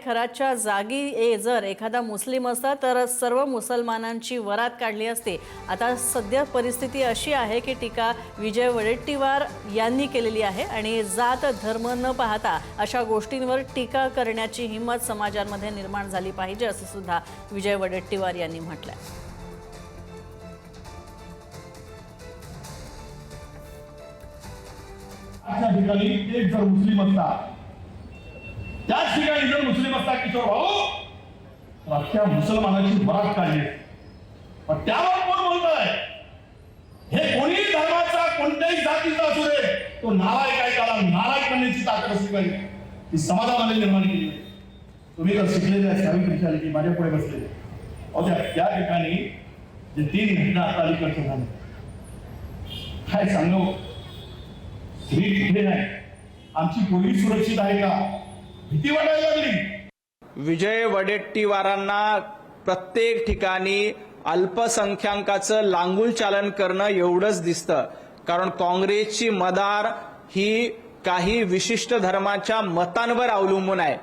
खराच्या जागी जर एखादा मुस्लिम असता तर सर्व मुसलमानांची वरात काढली असती। आता सध्या परिस्थिती अशी आहे की टीका विजय वडेट्टीवार यांनी केलेली आहे आणि जात धर्म न पाहता अशा गोष्टींवर टीका करण्याची हिंमत समाजामध्ये निर्माण झाली पाहिजे असं सुद्धा विजय वडेट्टीवार यांनी म्हटलंय। अशा ठिकाणी एक जर मुस्लिम असता, त्याच ठिकाणी जर मुस्लिम असता किशोर भाऊ, तर अख्ख्या मुसलमानाची वरात काढली। पण त्यावर कोण बोलतोय? हे कोणी धर्माचा कोणत्याही जातीचा असू दे, तो नालायक आहे, त्याला नालायक बनण्याची ताकद असली पाहिजे, ती समाजामध्ये निर्माण केली पाहिजे। तुम्ही तर शिकलेले आहे, सावित्रीच्या की माझ्या पुढे बसलेले त्या ठिकाणी जे 3 घटना आता अलीकडच्या झाल्या, काय सांगू? स्त्री कुठे नाही, आमची पोलीस सुरक्षित आहे का, भीती वाटायला लागली। विजय वडेट्टीवारांना प्रत्येक ठिकाणी अल्पसंख्याकांचं लांगुल चालन करणं एवढंच दिसतं, कारण काँग्रेसची मदार ही काही विशिष्ट धर्माच्या मतांवर अवलंबून आहे।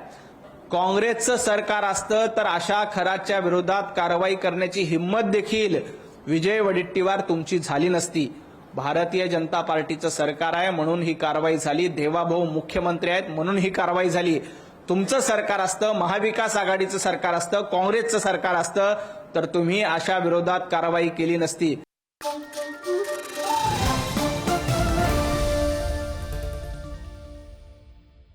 काँग्रेसचं सरकार असतं तर अशा खराच्या विरोधात कारवाई करण्याची हिंमत देखील विजय वडेट्टीवार तुमची झाली नसती। भारतीय जनता पार्टीचं सरकार आहे म्हणून ही कारवाई झाली, देवाभाऊ मुख्यमंत्री आहेत म्हणून ही कारवाई झाली। तुमचं सरकार असतं, महाविकास आघाडीचं सरकार असतं, काँग्रेसचं सरकार असतं तर तुम्ही अशा विरोधात कारवाई केली नसती।